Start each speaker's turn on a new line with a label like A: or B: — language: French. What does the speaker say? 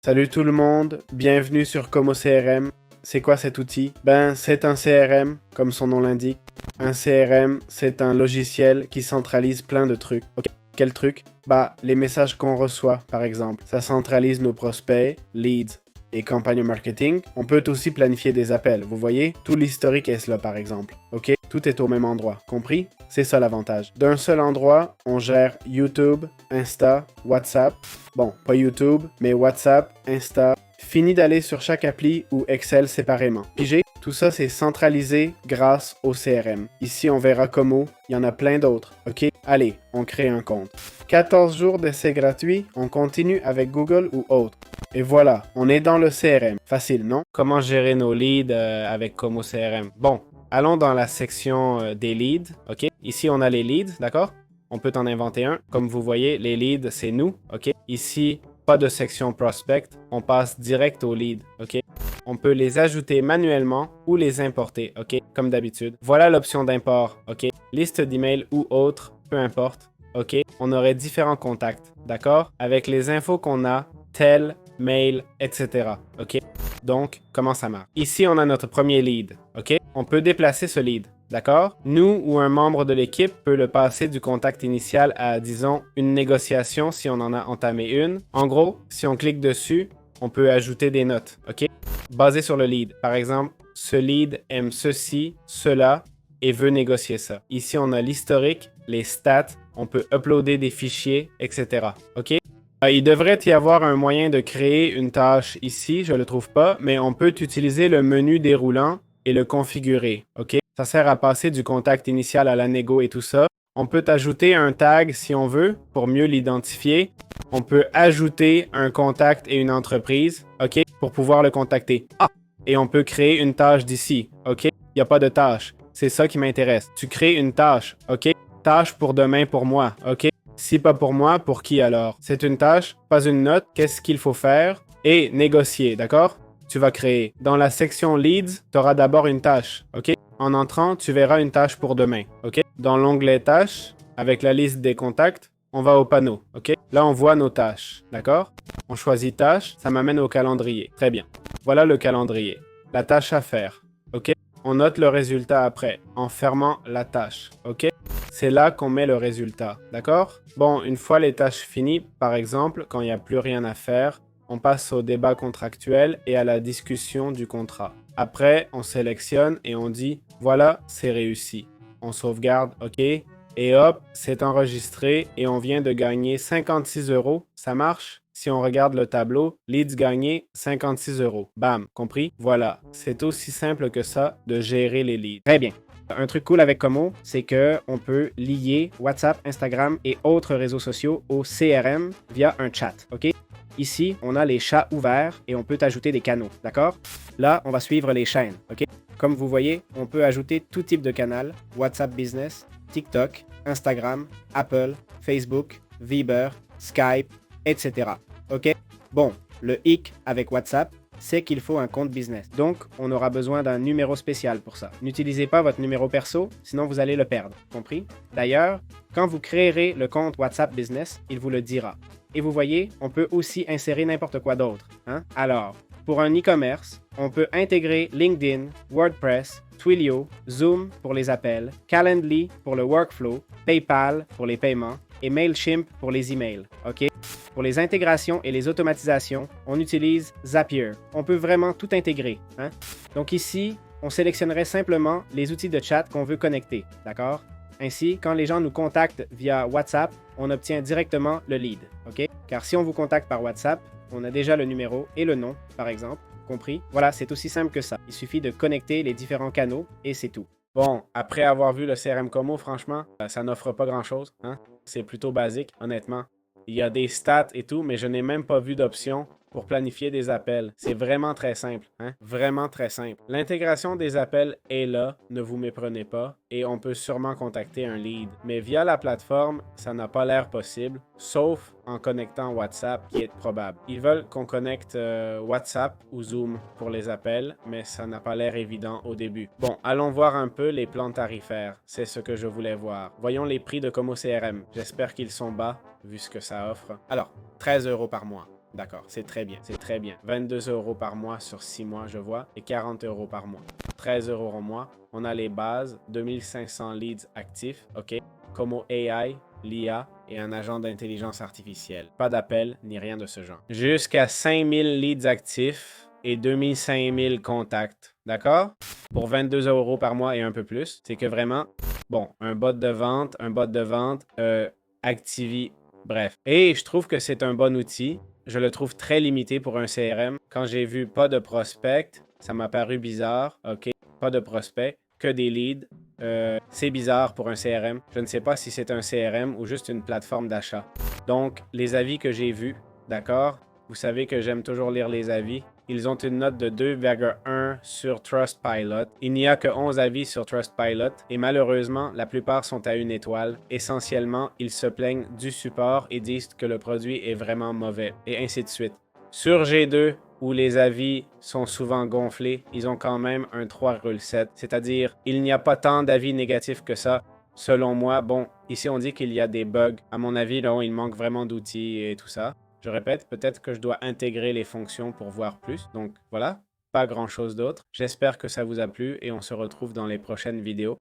A: Salut tout le monde, bienvenue sur Como CRM. C'est quoi cet outil? Ben, c'est un CRM, comme son nom l'indique. Un CRM, c'est un logiciel qui centralise plein de trucs. Ok, quel truc? Bah, les messages qu'on reçoit, par exemple. Ça centralise nos prospects, leads et campagnes marketing. On peut aussi planifier des appels, vous voyez? Tout l'historique est là, par exemple. Ok? Tout est au même endroit, compris? C'est ça l'avantage. D'un seul endroit, on gère YouTube, Insta, WhatsApp. Bon, pas YouTube, mais WhatsApp, Insta. Fini d'aller sur chaque appli ou Excel séparément. Pigé? Tout ça, c'est centralisé grâce au CRM. Ici, on verra comment. Il y en a plein d'autres. OK? Allez, on crée un compte. 14 jours d'essai gratuit, on continue avec Google ou autre. Et voilà, on est dans le CRM. Facile, non? Comment gérer nos leads avec Como CRM? Bon, allons dans la section des leads. OK? Ici, on a les leads, d'accord? On peut en inventer un. Comme vous voyez, les leads, c'est nous. OK? Ici, pas de section prospect. On passe direct aux leads. OK? On peut les ajouter manuellement ou les importer. OK? Comme d'habitude. Voilà l'option d'import. OK? Liste d'emails ou autre, peu importe. OK? On aurait différents contacts. D'accord? Avec les infos qu'on a, tel, mail, etc. OK? Donc, comment ça marche? Ici, on a notre premier lead. OK? On peut déplacer ce lead. D'accord? Nous ou un membre de l'équipe peut le passer du contact initial à, disons, une négociation si on en a entamé une. En gros, si on clique dessus, on peut ajouter des notes. OK? Basé sur le lead. Par exemple, ce lead aime ceci, cela et veut négocier ça. Ici, on a l'historique, les stats, on peut uploader des fichiers, etc. OK? Il devrait y avoir un moyen de créer une tâche ici, je ne le trouve pas, mais on peut utiliser le menu déroulant et le configurer. OK? Ça sert à passer du contact initial à la négo et tout ça. On peut ajouter un tag si on veut pour mieux l'identifier. On peut ajouter un contact et une entreprise, OK, pour pouvoir le contacter. Ah! Et on peut créer une tâche d'ici, OK? Il n'y a pas de tâche. C'est ça qui m'intéresse. Tu crées une tâche, OK? Tâche pour demain pour moi, OK? Si pas pour moi, pour qui alors? C'est une tâche, pas une note. Qu'est-ce qu'il faut faire? Et négocier, d'accord? Tu vas créer. Dans la section Leads, tu auras d'abord une tâche, OK? En entrant, tu verras une tâche pour demain, OK? Dans l'onglet Tâches, avec la liste des contacts, on va au panneau, OK? Là, on voit nos tâches, d'accord? On choisit Tâche, ça m'amène au calendrier. Très bien. Voilà le calendrier. La tâche à faire, OK? On note le résultat après, en fermant la tâche, OK? C'est là qu'on met le résultat, d'accord? Bon, une fois les tâches finies, par exemple, quand il n'y a plus rien à faire, on passe au débat contractuel et à la discussion du contrat. Après, on sélectionne et on dit « Voilà, c'est réussi ». On sauvegarde « OK ». Et hop, c'est enregistré et on vient de gagner 56 €. Ça marche? Si on regarde le tableau, leads gagnés, 56 €. Bam, compris? Voilà, c'est aussi simple que ça de gérer les leads. Très bien. Un truc cool avec Como, c'est qu'on peut lier WhatsApp, Instagram et autres réseaux sociaux au CRM via un chat, OK? Ici, on a les chats ouverts et on peut ajouter des canaux, d'accord? Là, on va suivre les chaînes, OK? Comme vous voyez, on peut ajouter tout type de canal, WhatsApp Business, TikTok, Instagram, Apple, Facebook, Viber, Skype, etc. OK? Bon, le hic avec WhatsApp, c'est qu'il faut un compte business. Donc, on aura besoin d'un numéro spécial pour ça. N'utilisez pas votre numéro perso, sinon vous allez le perdre. Compris? D'ailleurs, quand vous créerez le compte WhatsApp Business, il vous le dira. Et vous voyez, on peut aussi insérer n'importe quoi d'autre. Hein? Alors, pour un e-commerce, on peut intégrer LinkedIn, WordPress, Twilio, Zoom pour les appels, Calendly pour le workflow, PayPal pour les paiements et Mailchimp pour les emails. OK? Pour les intégrations et les automatisations, on utilise Zapier. On peut vraiment tout intégrer. Hein? Donc ici, on sélectionnerait simplement les outils de chat qu'on veut connecter. D'accord? Ainsi, quand les gens nous contactent via WhatsApp, on obtient directement le lead. OK? Car si on vous contacte par WhatsApp, on a déjà le numéro et le nom, par exemple. Compris? Voilà, c'est aussi simple que ça. Il suffit de connecter les différents canaux et c'est tout. Bon, après avoir vu le CRM Como, franchement, ça n'offre pas grand-chose. Hein? C'est plutôt basique, honnêtement. Il y a des stats et tout, mais je n'ai même pas vu d'option pour planifier des appels. C'est vraiment très simple, hein? Vraiment très simple. L'intégration des appels est là, ne vous méprenez pas, et on peut sûrement contacter un lead. Mais via la plateforme, ça n'a pas l'air possible, sauf en connectant WhatsApp, qui est probable. Ils veulent qu'on connecte WhatsApp ou Zoom pour les appels, mais ça n'a pas l'air évident au début. Bon, allons voir un peu les plans tarifaires. C'est ce que je voulais voir. Voyons les prix de Como CRM. J'espère qu'ils sont bas, vu ce que ça offre. Alors, 13 € par mois. D'accord, c'est très bien, c'est très bien. 22 € par mois sur 6 mois, je vois, et 40 € par mois. 13 € au mois. On a les bases, 2500 leads actifs, ok? Como AI, l'IA et un agent d'intelligence artificielle. Pas d'appel ni rien de ce genre. Jusqu'à 5000 leads actifs et 2500 contacts, d'accord? Pour 22 € par mois et un peu plus. C'est que vraiment, bon, un bot de vente, Activi, bref. Et je trouve que c'est un bon outil. Je le trouve très limité pour un CRM. Quand j'ai vu pas de prospects, ça m'a paru bizarre, ok? Pas de prospects, que des leads. C'est bizarre pour un CRM. Je ne sais pas si c'est un CRM ou juste une plateforme d'achat. Donc, les avis que j'ai vus, d'accord? Vous savez que j'aime toujours lire les avis. Ils ont une note de 2,1 sur Trustpilot. Il n'y a que 11 avis sur Trustpilot et malheureusement, la plupart sont à 1 étoile. Essentiellement, ils se plaignent du support et disent que le produit est vraiment mauvais et ainsi de suite. Sur G2, où les avis sont souvent gonflés, ils ont quand même un 3,7, c'est-à-dire il n'y a pas tant d'avis négatifs que ça. Selon moi, bon, ici on dit qu'il y a des bugs. À mon avis, là, il manque vraiment d'outils et tout ça. Je répète, peut-être que je dois intégrer les fonctions pour voir plus. Donc voilà, pas grand-chose d'autre. J'espère que ça vous a plu et on se retrouve dans les prochaines vidéos.